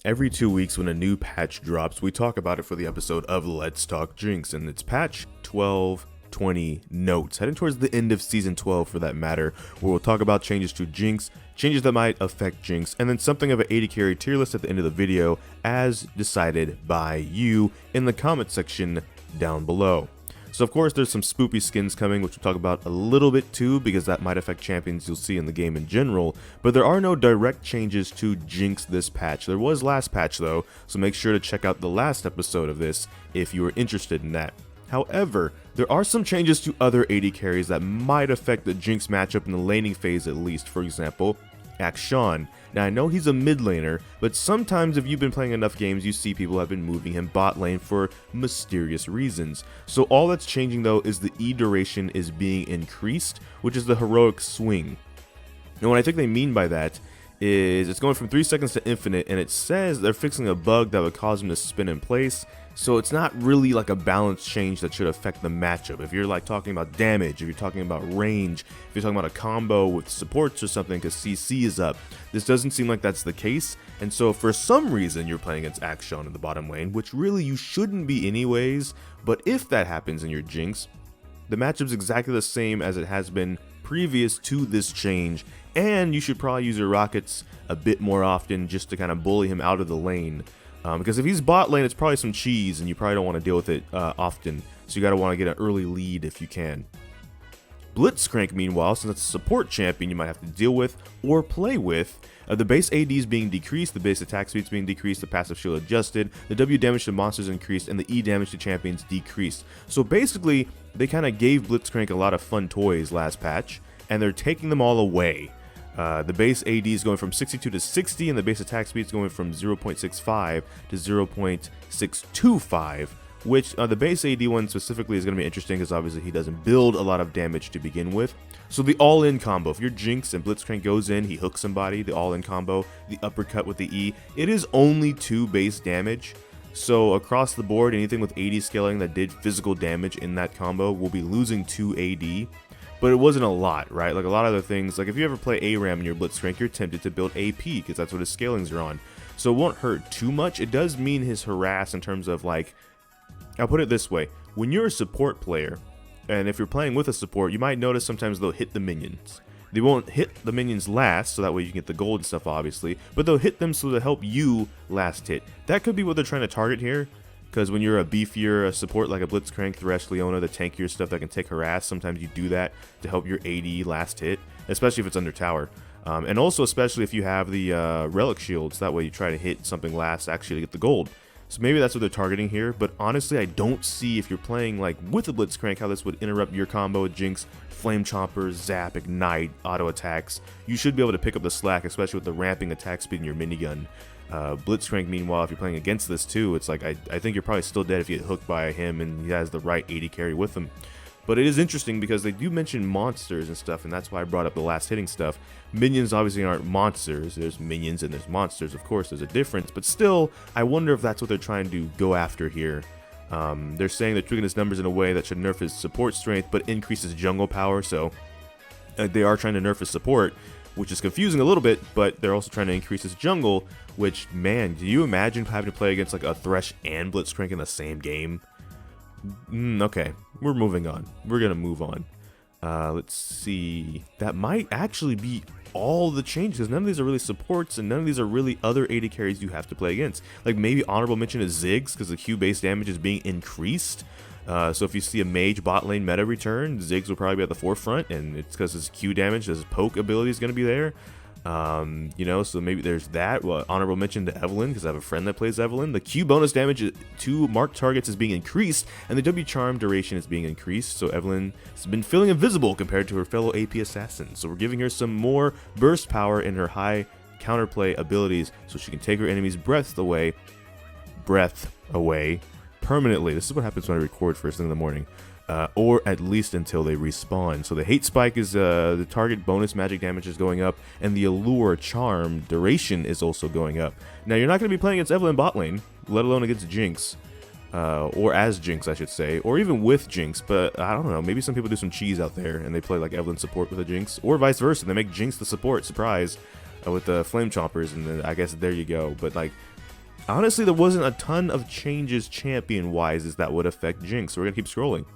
Every 2 weeks when a new patch drops, we talk about it for the episode of Let's Talk Jinx, and it's patch 1220 notes, heading towards the end of season 12 for that matter, where we'll talk about changes to Jinx, changes that might affect Jinx, and then something of an AD carry tier list at the end of the video, as decided by you in the comment section down below. So of course there's some spoopy skins coming, which we'll talk about a little bit too, because that might affect champions you'll see in the game in general, but there are no direct changes to Jinx this patch. There was last patch though, so make sure to check out the last episode of this if you are interested in that. However, there are some changes to other AD carries that might affect the Jinx matchup in the laning phase at least. For example, Akshan. Now I know he's a mid laner, but sometimes if you've been playing enough games, you see people have been moving him bot lane for mysterious reasons. So all that's changing though is the E duration is being increased, which is the heroic swing. Now what I think they mean by that is it's going from 3 seconds to infinite, and it says they're fixing a bug that would cause him to spin in place. So it's not really like a balance change that should affect the matchup. If you're like talking about damage, if you're talking about range, if you're talking about a combo with supports or something because CC is up, this doesn't seem like that's the case. And so for some reason you're playing against Akshan in the bottom lane, which really you shouldn't be anyways. But if that happens in your Jinx, the matchup's exactly the same as it has been previous to this change, and you should probably use your rockets a bit more often just to kind of bully him out of the lane. Because if he's bot lane, it's probably some cheese, and you probably don't want to deal with it often. So you gotta want to get an early lead if you can. Blitzcrank, meanwhile, since it's a support champion you might have to deal with or play with, the base AD is being decreased, the base attack speed is being decreased, the passive shield adjusted, the W damage to monsters increased, and the E damage to champions decreased. So basically, they kind of gave Blitzcrank a lot of fun toys last patch, and they're taking them all away. The base AD is going from 62 to 60, and the base attack speed is going from 0.65 to 0.625, which the base AD one specifically is going to be interesting because obviously he doesn't build a lot of damage to begin with. So the all-in combo, if you're Jinx and Blitzcrank goes in, he hooks somebody, the all-in combo, the uppercut with the E, it is only 2 base damage. So across the board, anything with AD scaling that did physical damage in that combo will be losing 2 AD. But it wasn't a lot, right? Like a lot of other things, like if you ever play ARAM in your Blitzcrank, you're tempted to build AP because that's what his scalings are on. So it won't hurt too much. It does mean his harass in terms of like, I'll put it this way. When you're a support player, and if you're playing with a support, you might notice sometimes they'll hit the minions. They won't hit the minions last, so that way you can get the gold and stuff obviously, but they'll hit them so to help you last hit. That could be what they're trying to target here. Because when you're a beefier support like a Blitzcrank, Thresh, Leona, the tankier stuff that can take harass, sometimes you do that to help your AD last hit, especially if it's under tower. And also especially if you have the relic shields, that way you try to hit something last actually to get the gold. So maybe that's what they're targeting here, but honestly I don't see if you're playing like with a Blitzcrank how this would interrupt your combo with Jinx, Flame Chomper, Zap, Ignite, auto attacks. You should be able to pick up the slack, especially with the ramping attack speed in your minigun. Blitzcrank, meanwhile, if you're playing against this too, it's like I think you're probably still dead if you get hooked by him and he has the right AD carry with him. But it is interesting because they do mention monsters and stuff, and that's why I brought up the last hitting stuff. Minions obviously aren't monsters. There's minions and there's monsters, of course, there's a difference, but still, I wonder if that's what they're trying to go after here. They're saying they're tweaking his numbers in a way that should nerf his support strength, but increase his jungle power, so they are trying to nerf his support, which is confusing a little bit, but they're also trying to increase his jungle, which, man, do you imagine having to play against like a Thresh and Blitzcrank in the same game? Okay, we're moving on. We're gonna move on. Let's see. That might actually be all the changes, because none of these are really supports, and none of these are really other AD carries you have to play against. Like maybe honorable mention is Ziggs, because the Q base damage is being increased. So if you see a mage bot lane meta return, Ziggs will probably be at the forefront, and it's because his Q damage, his poke ability is going to be there. You know, so maybe there's that. Well, honorable mention to Evelyn, because I have a friend that plays Evelyn. The Q bonus damage to marked targets is being increased, and the W charm duration is being increased. So Evelyn has been feeling invisible compared to her fellow AP assassins. So we're giving her some more burst power in her high counterplay abilities, so she can take her enemy's breath away permanently. This is what happens when I record first thing in the morning. Or at least until they respawn. So the hate spike is the target bonus magic damage is going up, and the allure charm duration is also going up. Now you're not going to be playing against Evelyn bot lane, let alone against Jinx, or as Jinx I should say, or even with Jinx. But I don't know, maybe some people do some cheese out there and they play like Evelyn support with a Jinx, or vice versa. They make Jinx the support, surprise, with the flame chompers, and then I guess there you go. But like, honestly, there wasn't a ton of changes champion-wise that would affect Jinx, so we're going to keep scrolling.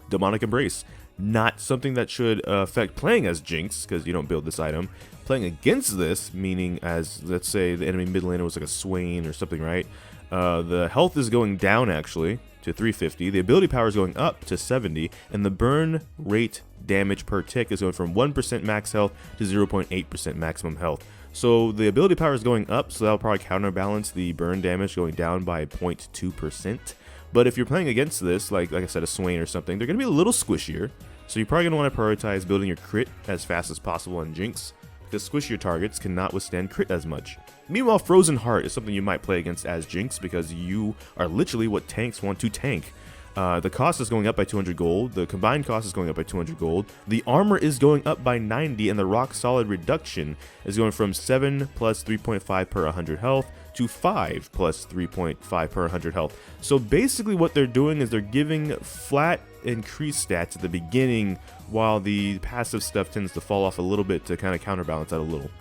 Demonic Embrace. Not something that should affect playing as Jinx, because you don't build this item. Playing against this, meaning as, let's say, the enemy mid laner was like a Swain or something, right? The health is going down, actually, to 350. The ability power is going up to 70. And the burn rate damage per tick is going from 1% max health to 0.8% maximum health. So the ability power is going up, so that'll probably counterbalance the burn damage going down by 0.2%. But if you're playing against this, like I said, a Swain or something, they're going to be a little squishier. So you're probably going to want to prioritize building your crit as fast as possible on Jinx, because squishier targets cannot withstand crit as much. Meanwhile, Frozen Heart is something you might play against as Jinx, because you are literally what tanks want to tank. The cost is going up by 200 gold, the combined cost is going up by 200 gold, the armor is going up by 90, and the rock solid reduction is going from 7 plus 3.5 per 100 health to 5 plus 3.5 per 100 health. So basically what they're doing is they're giving flat increased stats at the beginning, while the passive stuff tends to fall off a little bit to kind of counterbalance that a little,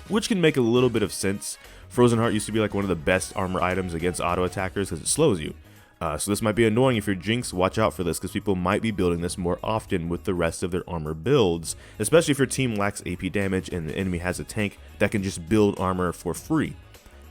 which can make a little bit of sense. Frozen Heart used to be like one of the best armor items against auto attackers because it slows you. So this might be annoying if you're Jinx. Watch out for this, because people might be building this more often with the rest of their armor builds, especially if your team lacks AP damage and the enemy has a tank that can just build armor for free.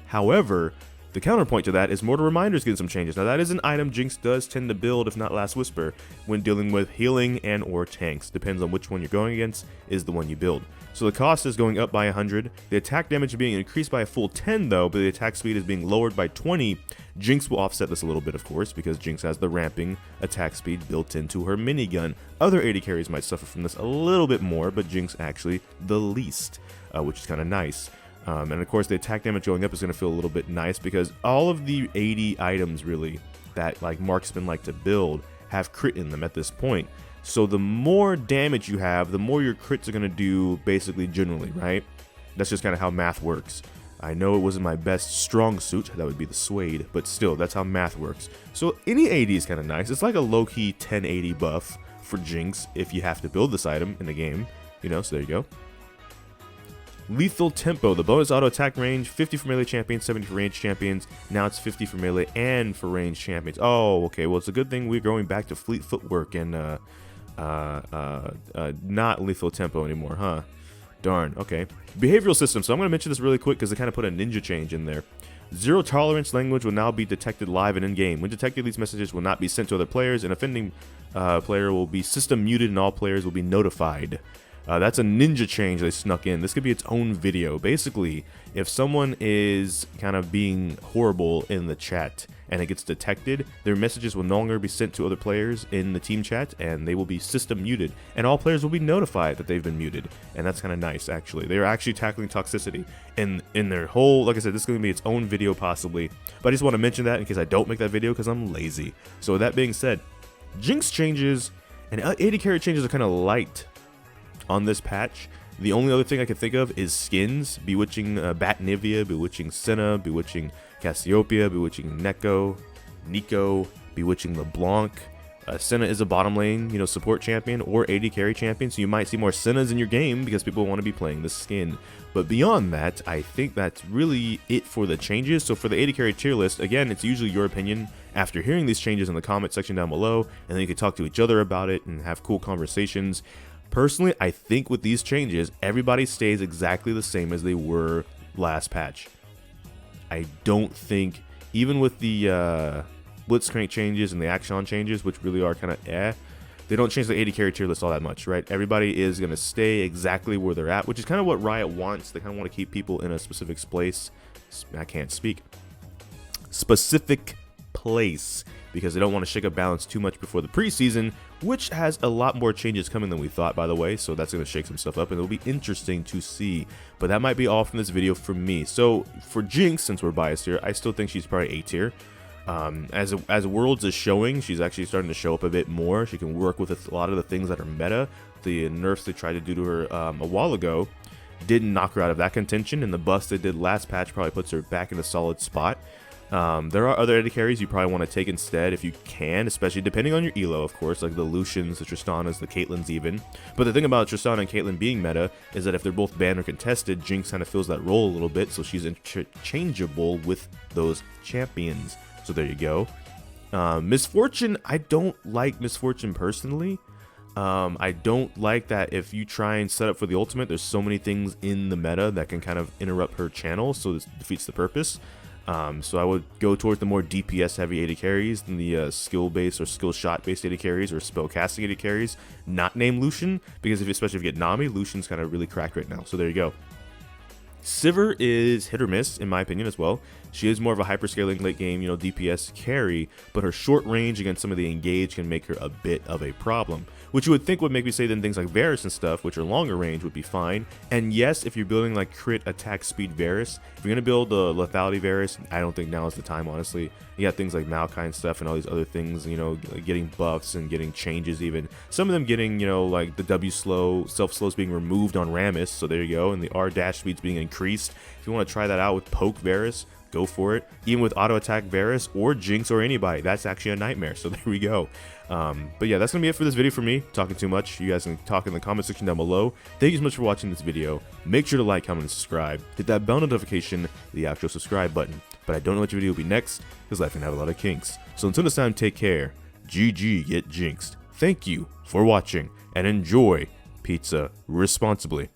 However, the counterpoint to that is Mortal Reminder's getting some changes. Now that is an item Jinx does tend to build, if not Last Whisper, when dealing with healing and or tanks. Depends on which one you're going against is the one you build. So the cost is going up by 100. The attack damage is being increased by a full 10 though, but the attack speed is being lowered by 20. Jinx will offset this a little bit, of course, because Jinx has the ramping attack speed built into her minigun. Other AD carries might suffer from this a little bit more, but Jinx actually the least, which is kind of nice. And of course the attack damage going up is going to feel a little bit nice, because all of the AD items really that like marksmen like to build have crit in them at this point. So the more damage you have, the more your crits are going to do basically generally, right? That's just kind of how math works. I know it wasn't my best strong suit, that would be the Suede, but still, that's how math works. So any AD is kind of nice. It's like a low-key 1080 buff for Jinx if you have to build this item in the game, you know, so there you go. Lethal Tempo, the bonus auto attack range, 50 for melee champions, 70 for ranged champions. Now it's 50 for melee and for ranged champions. Oh, okay, well, it's a good thing we're going back to fleet footwork and not lethal tempo anymore, huh? Darn, okay. Behavioral system, so I'm going to mention this really quick because they kind of put a ninja change in there. Zero tolerance language will now be detected live and in-game. When detected, these messages will not be sent to other players. An offending player will be system muted and all players will be notified. That's a ninja change they snuck in. This could be its own video. Basically, if someone is kind of being horrible in the chat and it gets detected, their messages will no longer be sent to other players in the team chat, and they will be system muted, and all players will be notified that they've been muted. And that's kind of nice, actually. They're actually tackling toxicity in their whole, like I said, this is going to be its own video possibly, but I just want to mention that in case I don't make that video because I'm lazy. So with that being said, Jinx changes and AD carry changes are kind of light on this patch. The only other thing I can think of is skins. Bewitching Batnivia, Bewitching Senna, Bewitching Cassiopeia, Bewitching Nico, Bewitching LeBlanc. Senna is a bottom lane, you know, support champion or AD carry champion, so you might see more Sennas in your game because people want to be playing this skin. But beyond that, I think that's really it for the changes. So for the AD carry tier list, again, it's usually your opinion after hearing these changes in the comment section down below, and then you can talk to each other about it and have cool conversations. Personally, I think with these changes, everybody stays exactly the same as they were last patch. I don't think, even with the Blitzcrank changes and the Action changes, which really are kind of they don't change the AD carry tier list all that much, right? Everybody is going to stay exactly where they're at, which is kind of what Riot wants. They kind of want to keep people in a specific place. I can't speak. Specific place, because they don't want to shake up balance too much before the preseason, which has a lot more changes coming than we thought, by the way, so that's going to shake some stuff up and it'll be interesting to see. But that might be all from this video for me. So for Jinx, since we're biased here, I still think she's probably A tier. As Worlds is showing, she's actually starting to show up a bit more. She can work with a lot of the things that are meta. The nerfs they tried to do to her a while ago didn't knock her out of that contention, and the buffs they did last patch probably puts her back in a solid spot. There are other AD carries you probably want to take instead if you can, especially depending on your elo, of course, like the Lucians, the Tristanas, the Caitlyn's even. But the thing about Tristana and Caitlyn being meta is that if they're both banned or contested, Jinx kind of fills that role a little bit, so she's interchangeable with those champions. So there you go. Misfortune, I don't like Misfortune personally. I don't like that if you try and set up for the ultimate, there's so many things in the meta that can kind of interrupt her channel, so this defeats the purpose. So I would go towards the more DPS heavy AD carries than the skill based or skill shot based AD carries or spell casting AD carries, not named Lucian, because especially if you get Nami, Lucian's kind of really cracked right now. So there you go. Sivir is hit or miss in my opinion as well. She is more of a hyperscaling late game, DPS carry, but her short range against some of the engage can make her a bit of a problem, which you would think would make me say then things like Varus and stuff, which are longer range, would be fine. And yes, if you're building like crit attack speed Varus, if you're going to build the lethality Varus, I don't think now is the time, honestly. You got things like Maokai and stuff and all these other things, like getting buffs and getting changes even. Some of them getting, like the W slow, self slows being removed on Rammus, so there you go, and the R dash speeds being increased. If you want to try that out with Poke Varus, go for it. Even with auto attack Varus or Jinx or anybody, that's actually a nightmare. So there we go. But yeah, that's gonna be it for this video for me. Talking too much. You guys can talk in the comment section down below. Thank you so much for watching this video. Make sure to like, comment, and subscribe. Hit that bell notification, the actual subscribe button. But I don't know which video will be next, because life can have a lot of kinks. So until next time, take care. GG, get jinxed. Thank you for watching, and enjoy pizza responsibly.